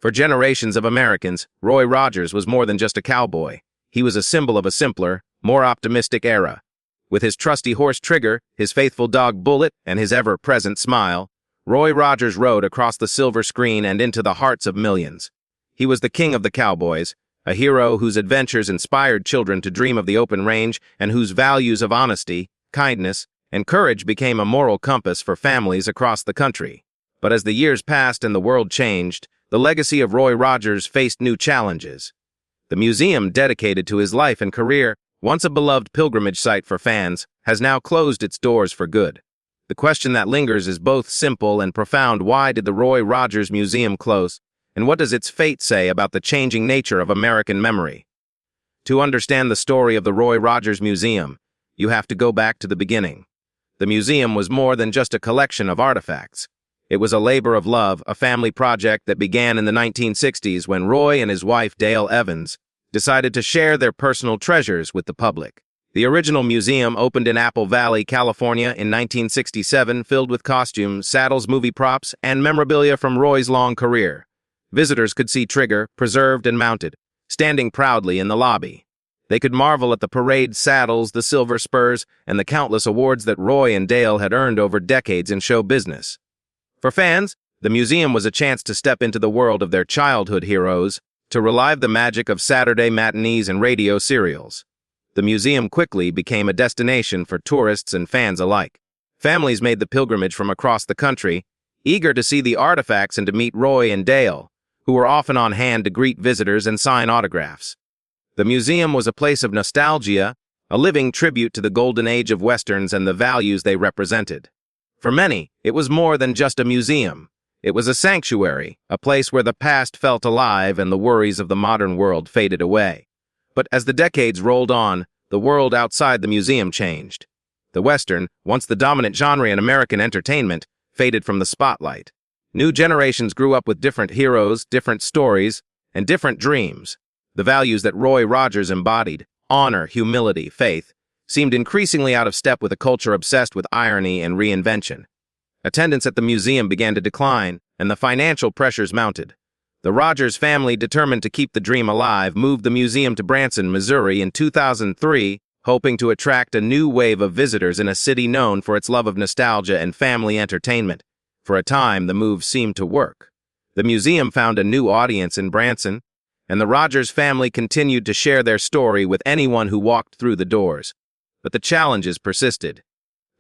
For generations of Americans, Roy Rogers was more than just a cowboy. He was a symbol of a simpler, more optimistic era. With his trusty horse Trigger, his faithful dog Bullet, and his ever-present smile, Roy Rogers rode across the silver screen and into the hearts of millions. He was the king of the cowboys, a hero whose adventures inspired children to dream of the open range and whose values of honesty, kindness, and courage became a moral compass for families across the country. But as the years passed and the world changed, the legacy of Roy Rogers faced new challenges. The museum dedicated to his life and career, once a beloved pilgrimage site for fans, has now closed its doors for good. The question that lingers is both simple and profound. Why did the Roy Rogers Museum close? And what does its fate say about the changing nature of American memory? To understand the story of the Roy Rogers Museum, you have to go back to the beginning. The museum was more than just a collection of artifacts. It was a labor of love, a family project that began in the 1960s when Roy and his wife Dale Evans decided to share their personal treasures with the public. The original museum opened in Apple Valley, California in 1967, filled with costumes, saddles, movie props, and memorabilia from Roy's long career. Visitors could see Trigger, preserved and mounted, standing proudly in the lobby. They could marvel at the parade saddles, the silver spurs, and the countless awards that Roy and Dale had earned over decades in show business. For fans, the museum was a chance to step into the world of their childhood heroes, to relive the magic of Saturday matinees and radio serials. The museum quickly became a destination for tourists and fans alike. Families made the pilgrimage from across the country, eager to see the artifacts and to meet Roy and Dale, who were often on hand to greet visitors and sign autographs. The museum was a place of nostalgia, a living tribute to the golden age of Westerns and the values they represented. For many, it was more than just a museum. It was a sanctuary, a place where the past felt alive and the worries of the modern world faded away. But as the decades rolled on, the world outside the museum changed. The Western, once the dominant genre in American entertainment, faded from the spotlight. New generations grew up with different heroes, different stories, and different dreams. The values that Roy Rogers embodied, honor, humility, faith, seemed increasingly out of step with a culture obsessed with irony and reinvention. Attendance at the museum began to decline, and the financial pressures mounted. The Rogers family, determined to keep the dream alive, moved the museum to Branson, Missouri in 2003, hoping to attract a new wave of visitors in a city known for its love of nostalgia and family entertainment. For a time, the move seemed to work. The museum found a new audience in Branson, and the Rogers family continued to share their story with anyone who walked through the doors. But the challenges persisted.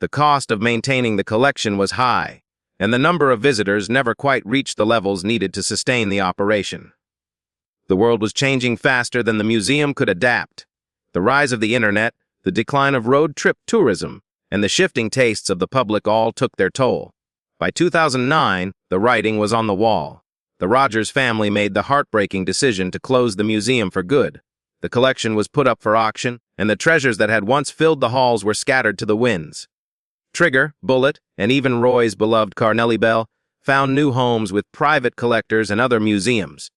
The cost of maintaining the collection was high, and the number of visitors never quite reached the levels needed to sustain the operation. The world was changing faster than the museum could adapt. The rise of the internet, the decline of road trip tourism, and the shifting tastes of the public all took their toll. By 2009, the writing was on the wall. The Rogers family made the heartbreaking decision to close the museum for good. The collection was put up for auction, and the treasures that had once filled the halls were scattered to the winds. Trigger, Bullet, and even Roy's beloved Carnellie Bell found new homes with private collectors and other museums.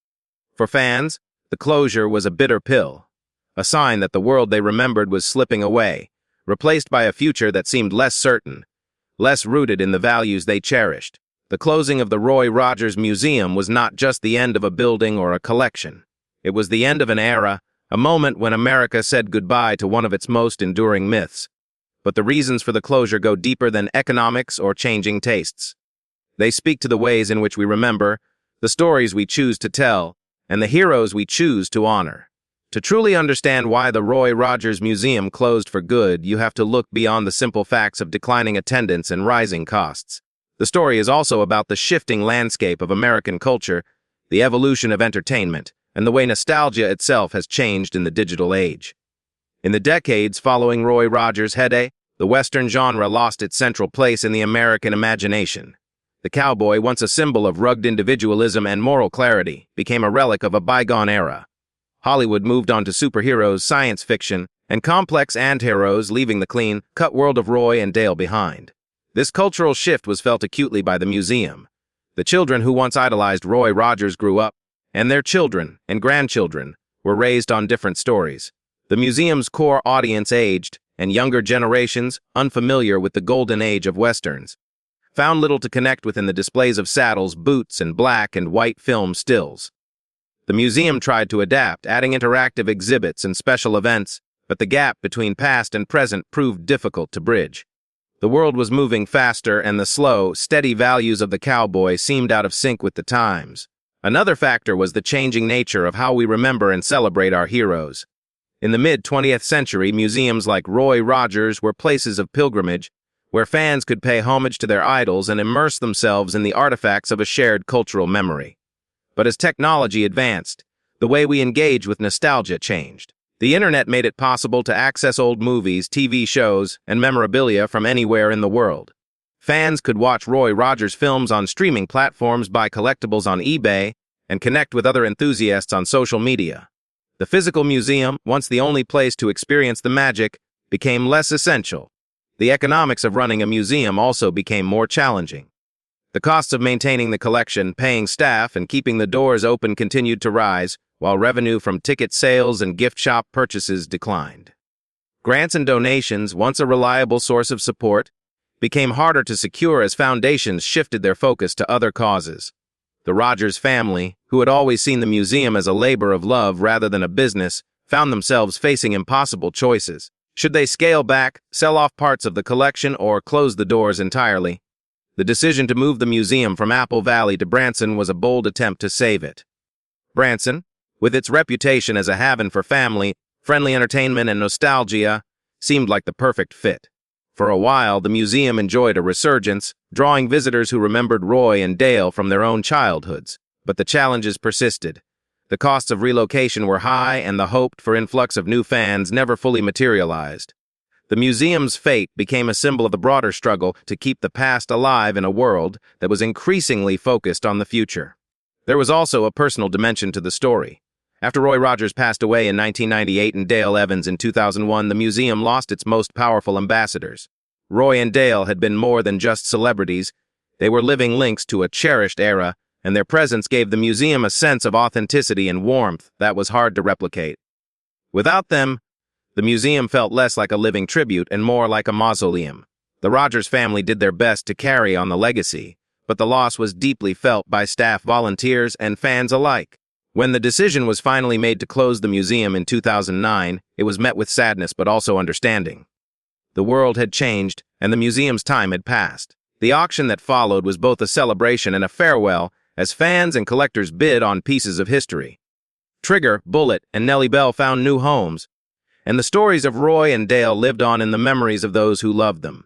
For fans, the closure was a bitter pill, a sign that the world they remembered was slipping away, replaced by a future that seemed less certain, less rooted in the values they cherished. The closing of the Roy Rogers Museum was not just the end of a building or a collection. It was the end of an era, a moment when America said goodbye to one of its most enduring myths. But the reasons for the closure go deeper than economics or changing tastes. They speak to the ways in which we remember, the stories we choose to tell, and the heroes we choose to honor. To truly understand why the Roy Rogers Museum closed for good, you have to look beyond the simple facts of declining attendance and rising costs. The story is also about the shifting landscape of American culture, the evolution of entertainment, and the way nostalgia itself has changed in the digital age. In the decades following Roy Rogers' heyday, the Western genre lost its central place in the American imagination. The cowboy, once a symbol of rugged individualism and moral clarity, became a relic of a bygone era. Hollywood moved on to superheroes, science fiction, and complex anti-heroes, leaving the clean-cut world of Roy and Dale behind. This cultural shift was felt acutely by the museum. The children who once idolized Roy Rogers grew up, and their children and grandchildren were raised on different stories. The museum's core audience aged, and younger generations, unfamiliar with the golden age of Westerns, found little to connect with in the displays of saddles, boots, and black and white film stills. The museum tried to adapt, adding interactive exhibits and special events, but the gap between past and present proved difficult to bridge. The world was moving faster, and the slow, steady values of the cowboy seemed out of sync with the times. Another factor was the changing nature of how we remember and celebrate our heroes. In the mid-20th century, museums like Roy Rogers were places of pilgrimage, where fans could pay homage to their idols and immerse themselves in the artifacts of a shared cultural memory. But as technology advanced, the way we engage with nostalgia changed. The internet made it possible to access old movies, TV shows, and memorabilia from anywhere in the world. Fans could watch Roy Rogers films on streaming platforms, buy collectibles on eBay, and connect with other enthusiasts on social media. The physical museum, once the only place to experience the magic, became less essential. The economics of running a museum also became more challenging. The costs of maintaining the collection, paying staff, and keeping the doors open continued to rise, while revenue from ticket sales and gift shop purchases declined. Grants and donations, once a reliable source of support, became harder to secure as foundations shifted their focus to other causes. The Rogers family, who had always seen the museum as a labor of love rather than a business, found themselves facing impossible choices. Should they scale back, sell off parts of the collection, or close the doors entirely? The decision to move the museum from Apple Valley to Branson was a bold attempt to save it. Branson, with its reputation as a haven for family, friendly entertainment, and nostalgia, seemed like the perfect fit. For a while, the museum enjoyed a resurgence, drawing visitors who remembered Roy and Dale from their own childhoods. But the challenges persisted. The costs of relocation were high, and the hoped-for influx of new fans never fully materialized. The museum's fate became a symbol of the broader struggle to keep the past alive in a world that was increasingly focused on the future. There was also a personal dimension to the story. After Roy Rogers passed away in 1998 and Dale Evans in 2001, the museum lost its most powerful ambassadors. Roy and Dale had been more than just celebrities. They were living links to a cherished era, and their presence gave the museum a sense of authenticity and warmth that was hard to replicate. Without them, the museum felt less like a living tribute and more like a mausoleum. The Rogers family did their best to carry on the legacy, but the loss was deeply felt by staff, volunteers, and fans alike. When the decision was finally made to close the museum in 2009, it was met with sadness but also understanding. The world had changed, and the museum's time had passed. The auction that followed was both a celebration and a farewell, as fans and collectors bid on pieces of history. Trigger, Bullet, and Nellie Bell found new homes, and the stories of Roy and Dale lived on in the memories of those who loved them.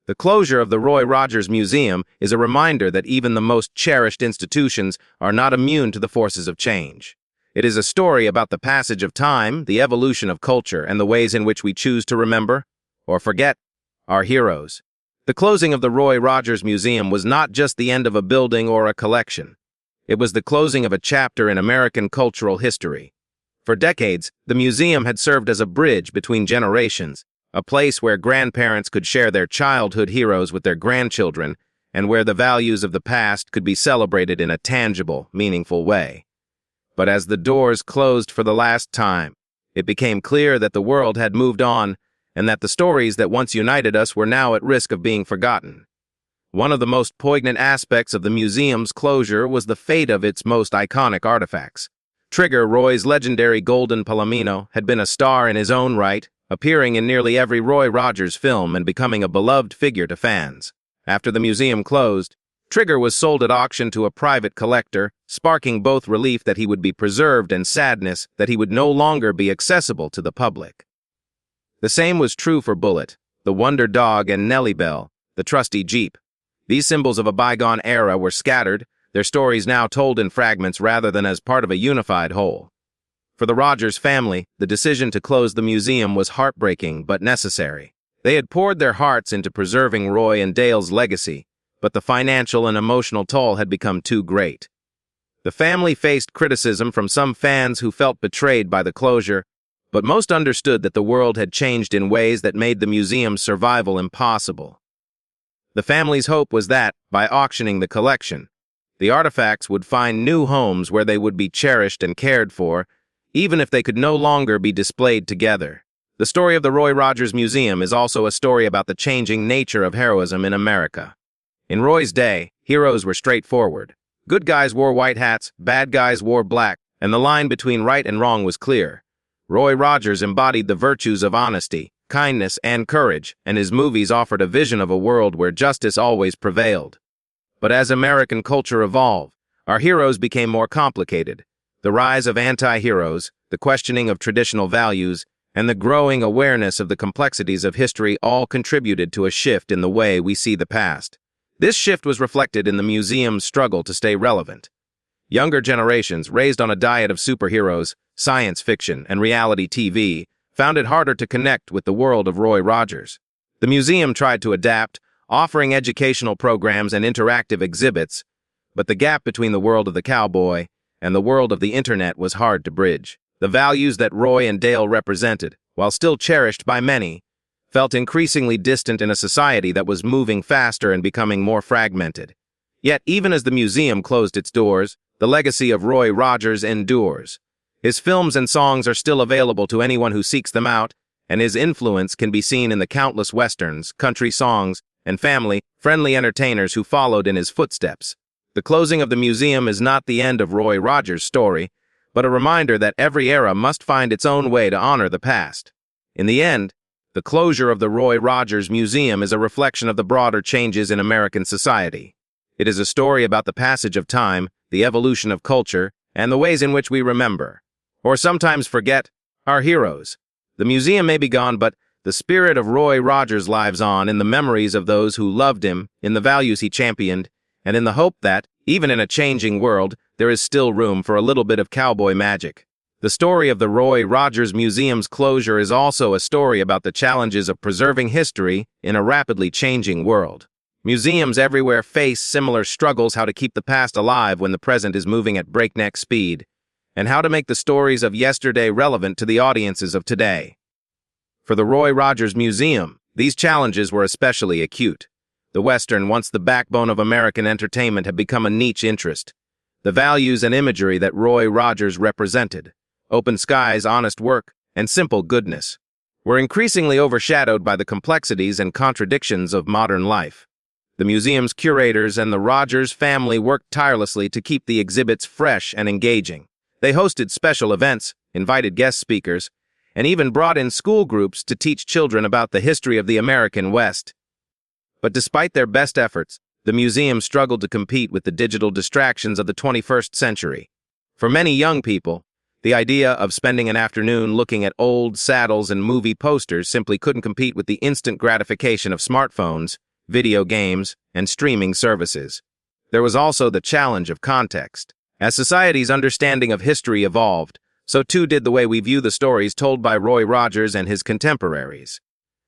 The closure of the Roy Rogers Museum is a reminder that even the most cherished institutions are not immune to the forces of change. It is a story about the passage of time, the evolution of culture, and the ways in which we choose to remember, or forget, our heroes. The closing of the Roy Rogers Museum was not just the end of a building or a collection. It was the closing of a chapter in American cultural history. For decades, the museum had served as a bridge between generations, a place where grandparents could share their childhood heroes with their grandchildren, and where the values of the past could be celebrated in a tangible, meaningful way. But as the doors closed for the last time, it became clear that the world had moved on, and that the stories that once united us were now at risk of being forgotten. One of the most poignant aspects of the museum's closure was the fate of its most iconic artifacts. Trigger, Roy's legendary golden palomino, had been a star in his own right, appearing in nearly every Roy Rogers film and becoming a beloved figure to fans. After the museum closed, Trigger was sold at auction to a private collector, sparking both relief that he would be preserved and sadness that he would no longer be accessible to the public. The same was true for Bullet, the Wonder Dog, and Nellie Bell, the trusty Jeep. These symbols of a bygone era were scattered, their stories now told in fragments rather than as part of a unified whole. For the Rogers family, the decision to close the museum was heartbreaking but necessary. They had poured their hearts into preserving Roy and Dale's legacy, but the financial and emotional toll had become too great. The family faced criticism from some fans who felt betrayed by the closure, but most understood that the world had changed in ways that made the museum's survival impossible. The family's hope was that, by auctioning the collection, the artifacts would find new homes where they would be cherished and cared for, even if they could no longer be displayed together. The story of the Roy Rogers Museum is also a story about the changing nature of heroism in America. In Roy's day, heroes were straightforward. Good guys wore white hats, bad guys wore black, and the line between right and wrong was clear. Roy Rogers embodied the virtues of honesty, kindness, and courage, and his movies offered a vision of a world where justice always prevailed. But as American culture evolved, our heroes became more complicated. The rise of anti-heroes, the questioning of traditional values, and the growing awareness of the complexities of history all contributed to a shift in the way we see the past. This shift was reflected in the museum's struggle to stay relevant. Younger generations, raised on a diet of superheroes, science fiction, and reality TV, found it harder to connect with the world of Roy Rogers. The museum tried to adapt, offering educational programs and interactive exhibits, but the gap between the world of the cowboy and the world of the internet was hard to bridge. The values that Roy and Dale represented, while still cherished by many, felt increasingly distant in a society that was moving faster and becoming more fragmented. Yet, even as the museum closed its doors, the legacy of Roy Rogers endures. His films and songs are still available to anyone who seeks them out, and his influence can be seen in the countless westerns, country songs, and family-friendly entertainers who followed in his footsteps. The closing of the museum is not the end of Roy Rogers' story, but a reminder that every era must find its own way to honor the past. In the end, the closure of the Roy Rogers Museum is a reflection of the broader changes in American society. It is a story about the passage of time, the evolution of culture, and the ways in which we remember, or sometimes forget, our heroes. The museum may be gone, but the spirit of Roy Rogers lives on in the memories of those who loved him, in the values he championed, and in the hope that, even in a changing world, there is still room for a little bit of cowboy magic. The story of the Roy Rogers Museum's closure is also a story about the challenges of preserving history in a rapidly changing world. Museums everywhere face similar struggles: how to keep the past alive when the present is moving at breakneck speed, and how to make the stories of yesterday relevant to the audiences of today. For the Roy Rogers Museum, these challenges were especially acute. The Western, once the backbone of American entertainment, had become a niche interest. The values and imagery that Roy Rogers represented, open skies, honest work, and simple goodness, were increasingly overshadowed by the complexities and contradictions of modern life. The museum's curators and the Rogers family worked tirelessly to keep the exhibits fresh and engaging. They hosted special events, invited guest speakers, and even brought in school groups to teach children about the history of the American West. But despite their best efforts, the museum struggled to compete with the digital distractions of the 21st century. For many young people, the idea of spending an afternoon looking at old saddles and movie posters simply couldn't compete with the instant gratification of smartphones, video games, and streaming services. There was also the challenge of context. As society's understanding of history evolved, so too did the way we view the stories told by Roy Rogers and his contemporaries.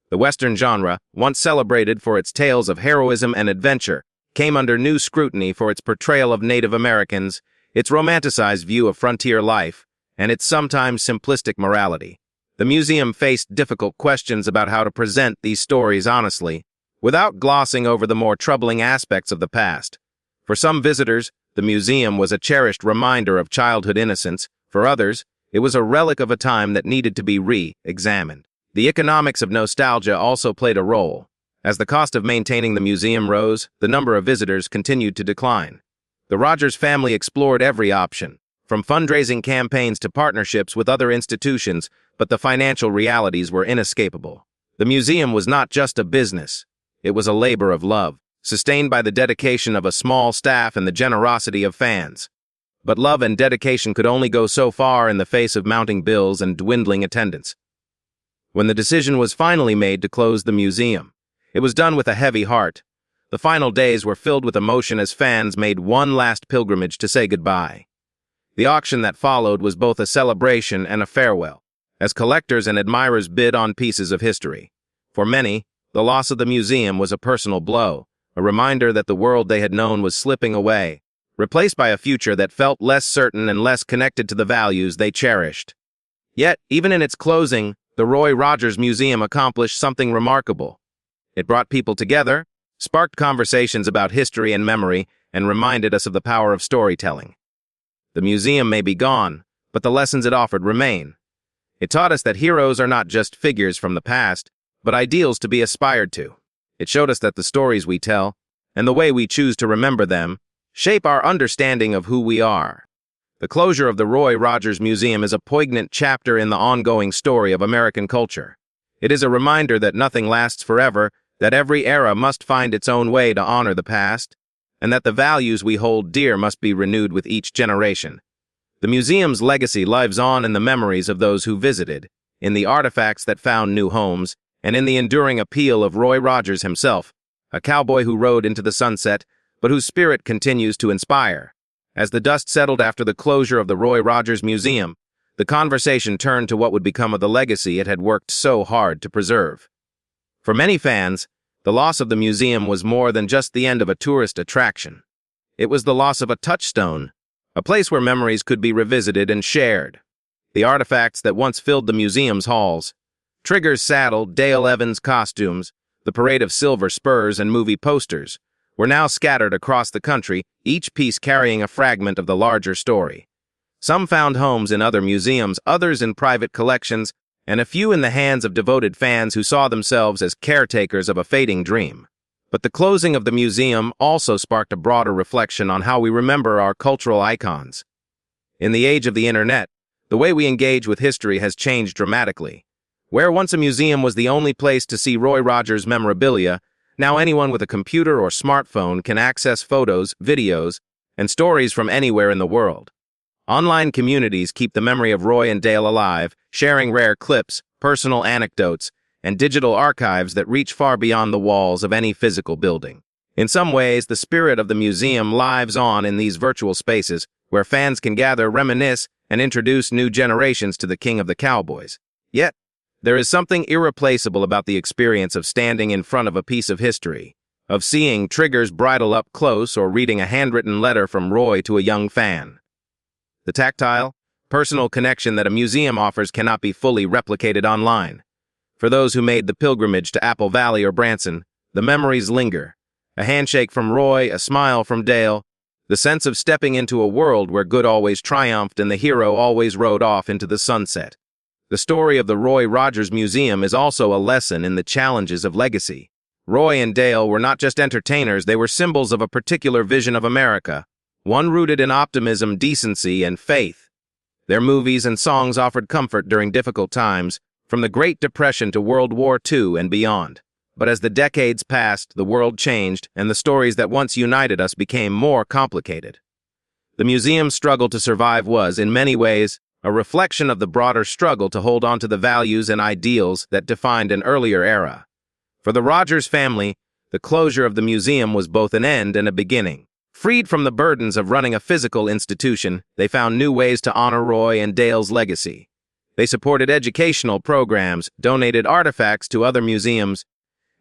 The Western genre, once celebrated for its tales of heroism and adventure, came under new scrutiny for its portrayal of Native Americans, its romanticized view of frontier life, and its sometimes simplistic morality. The museum faced difficult questions about how to present these stories honestly, without glossing over the more troubling aspects of the past. For some visitors, the museum was a cherished reminder of childhood innocence. For others, it was a relic of a time that needed to be re-examined. The economics of nostalgia also played a role. As the cost of maintaining the museum rose, the number of visitors continued to decline. The Rogers family explored every option, from fundraising campaigns to partnerships with other institutions, but the financial realities were inescapable. The museum was not just a business. It was a labor of love, sustained by the dedication of a small staff and the generosity of fans. But love and dedication could only go so far in the face of mounting bills and dwindling attendance. When the decision was finally made to close the museum, it was done with a heavy heart. The final days were filled with emotion as fans made one last pilgrimage to say goodbye. The auction that followed was both a celebration and a farewell, as collectors and admirers bid on pieces of history. For many, the loss of the museum was a personal blow, a reminder that the world they had known was slipping away, replaced by a future that felt less certain and less connected to the values they cherished. Yet, even in its closing, the Roy Rogers Museum accomplished something remarkable. It brought people together, sparked conversations about history and memory, and reminded us of the power of storytelling. The museum may be gone, but the lessons it offered remain. It taught us that heroes are not just figures from the past, but ideals to be aspired to. It showed us that the stories we tell, and the way we choose to remember them, shape our understanding of who we are. The closure of the Roy Rogers Museum is a poignant chapter in the ongoing story of American culture. It is a reminder that nothing lasts forever, that every era must find its own way to honor the past, and that the values we hold dear must be renewed with each generation. The museum's legacy lives on in the memories of those who visited, in the artifacts that found new homes, and in the enduring appeal of Roy Rogers himself, a cowboy who rode into the sunset, but whose spirit continues to inspire. As the dust settled after the closure of the Roy Rogers Museum, the conversation turned to what would become of the legacy it had worked so hard to preserve. For many fans, the loss of the museum was more than just the end of a tourist attraction. It was the loss of a touchstone, a place where memories could be revisited and shared. The artifacts that once filled the museum's halls, Trigger's saddle, Dale Evans' costumes, the parade of silver spurs and movie posters, were now scattered across the country, each piece carrying a fragment of the larger story. Some found homes in other museums, others in private collections, and a few in the hands of devoted fans who saw themselves as caretakers of a fading dream. But the closing of the museum also sparked a broader reflection on how we remember our cultural icons. In the age of the internet, the way we engage with history has changed dramatically. Where once a museum was the only place to see Roy Rogers memorabilia, now anyone with a computer or smartphone can access photos, videos, and stories from anywhere in the world. Online communities keep the memory of Roy and Dale alive, sharing rare clips, personal anecdotes, and digital archives that reach far beyond the walls of any physical building. In some ways, the spirit of the museum lives on in these virtual spaces, where fans can gather, reminisce, and introduce new generations to the king of the cowboys. Yet, there is something irreplaceable about the experience of standing in front of a piece of history, of seeing Trigger's bridle up close or reading a handwritten letter from Roy to a young fan. The tactile, personal connection that a museum offers cannot be fully replicated online. For those who made the pilgrimage to Apple Valley or Branson, the memories linger. A handshake from Roy, a smile from Dale, the sense of stepping into a world where good always triumphed and the hero always rode off into the sunset. The story of the Roy Rogers Museum is also a lesson in the challenges of legacy. Roy and Dale were not just entertainers, they were symbols of a particular vision of America, one rooted in optimism, decency, and faith. Their movies and songs offered comfort during difficult times, from the Great Depression to World War II and beyond. But as the decades passed, the world changed, and the stories that once united us became more complicated. The museum's struggle to survive was, in many ways, a reflection of the broader struggle to hold on to the values and ideals that defined an earlier era. For the Rogers family, the closure of the museum was both an end and a beginning. Freed from the burdens of running a physical institution, they found new ways to honor Roy and Dale's legacy. They supported educational programs, donated artifacts to other museums,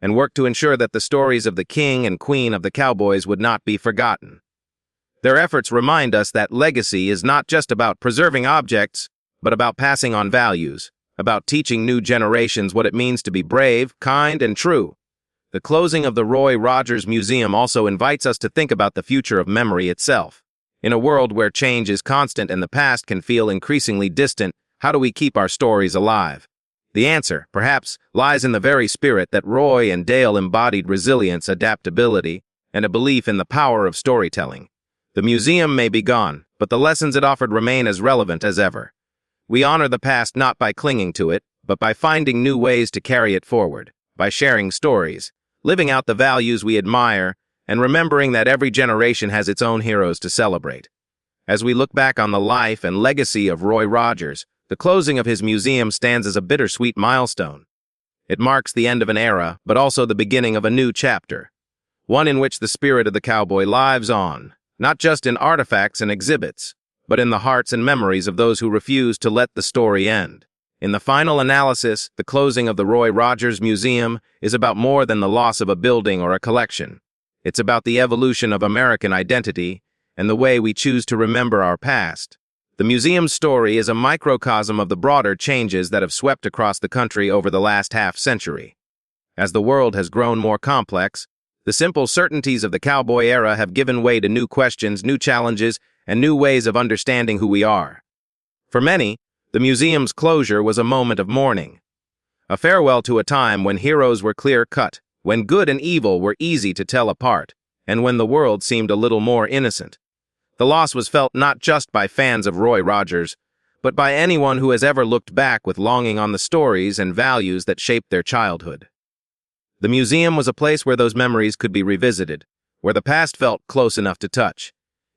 and worked to ensure that the stories of the king and queen of the cowboys would not be forgotten. Their efforts remind us that legacy is not just about preserving objects, but about passing on values, about teaching new generations what it means to be brave, kind, and true. The closing of the Roy Rogers Museum also invites us to think about the future of memory itself. In a world where change is constant and the past can feel increasingly distant, how do we keep our stories alive? The answer, perhaps, lies in the very spirit that Roy and Dale embodied: resilience, adaptability, and a belief in the power of storytelling. The museum may be gone, but the lessons it offered remain as relevant as ever. We honor the past not by clinging to it, but by finding new ways to carry it forward, by sharing stories, living out the values we admire, and remembering that every generation has its own heroes to celebrate. As we look back on the life and legacy of Roy Rogers, the closing of his museum stands as a bittersweet milestone. It marks the end of an era, but also the beginning of a new chapter, one in which the spirit of the cowboy lives on, not just in artifacts and exhibits, but in the hearts and memories of those who refuse to let the story end. In the final analysis, the closing of the Roy Rogers Museum is about more than the loss of a building or a collection. It's about the evolution of American identity and the way we choose to remember our past. The museum's story is a microcosm of the broader changes that have swept across the country over the last half-century. As the world has grown more complex, the simple certainties of the cowboy era have given way to new questions, new challenges, and new ways of understanding who we are. For many, the museum's closure was a moment of mourning, a farewell to a time when heroes were clear-cut, when good and evil were easy to tell apart, and when the world seemed a little more innocent. The loss was felt not just by fans of Roy Rogers, but by anyone who has ever looked back with longing on the stories and values that shaped their childhood. The museum was a place where those memories could be revisited, where the past felt close enough to touch.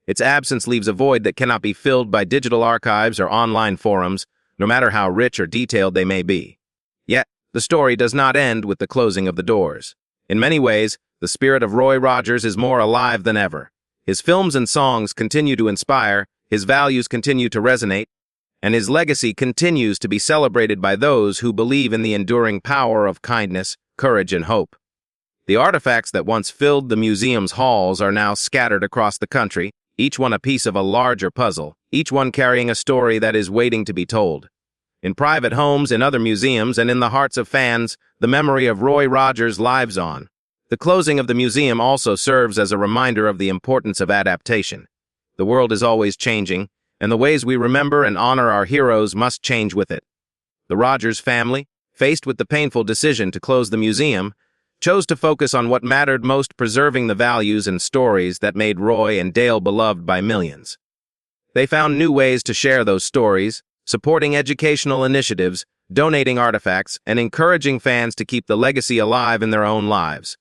Its absence leaves a void that cannot be filled by digital archives or online forums, no matter how rich or detailed they may be. Yet, the story does not end with the closing of the doors. In many ways, the spirit of Roy Rogers is more alive than ever. His films and songs continue to inspire, his values continue to resonate, and his legacy continues to be celebrated by those who believe in the enduring power of kindness, courage, and hope. The artifacts that once filled the museum's halls are now scattered across the country, each one a piece of a larger puzzle, each one carrying a story that is waiting to be told. In private homes, in other museums, and in the hearts of fans, the memory of Roy Rogers lives on. The closing of the museum also serves as a reminder of the importance of adaptation. The world is always changing, and the ways we remember and honor our heroes must change with it. The Rogers family, faced with the painful decision to close the museum, chose to focus on what mattered most, preserving the values and stories that made Roy and Dale beloved by millions. They found new ways to share those stories, supporting educational initiatives, donating artifacts, and encouraging fans to keep the legacy alive in their own lives.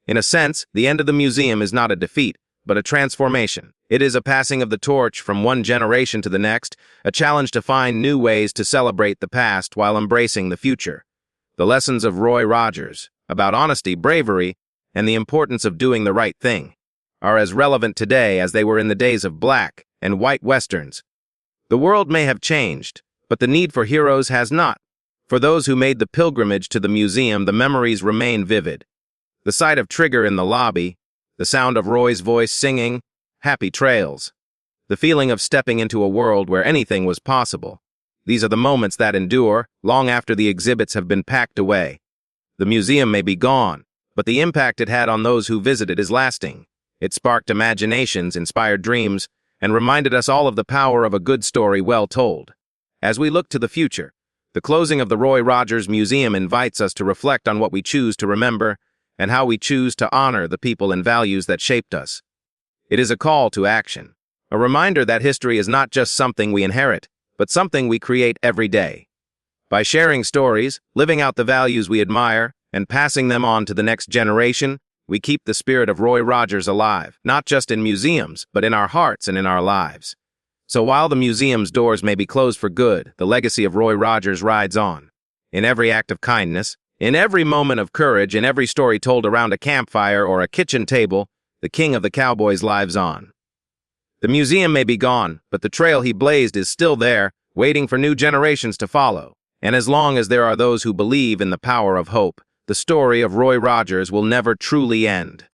In a sense, the end of the museum is not a defeat, but a transformation. It is a passing of the torch from one generation to the next, a challenge to find new ways to celebrate the past while embracing the future. The lessons of Roy Rogers, about honesty, bravery, and the importance of doing the right thing, are as relevant today as they were in the days of black and white westerns. The world may have changed, but the need for heroes has not. For those who made the pilgrimage to the museum, the memories remain vivid. The sight of Trigger in the lobby, the sound of Roy's voice singing, "Happy Trails," the feeling of stepping into a world where anything was possible. These are the moments that endure, long after the exhibits have been packed away. The museum may be gone, but the impact it had on those who visited is lasting. It sparked imaginations, inspired dreams, and reminded us all of the power of a good story well told. As we look to the future, the closing of the Roy Rogers Museum invites us to reflect on what we choose to remember and how we choose to honor the people and values that shaped us. It is a call to action, a reminder that history is not just something we inherit, but something we create every day. By sharing stories, living out the values we admire, and passing them on to the next generation, we keep the spirit of Roy Rogers alive, not just in museums, but in our hearts and in our lives. So while the museum's doors may be closed for good, the legacy of Roy Rogers rides on. In every act of kindness, in every moment of courage, in every story told around a campfire or a kitchen table, the king of the Cowboys lives on. The museum may be gone, but the trail he blazed is still there, waiting for new generations to follow. And as long as there are those who believe in the power of hope, the story of Roy Rogers will never truly end.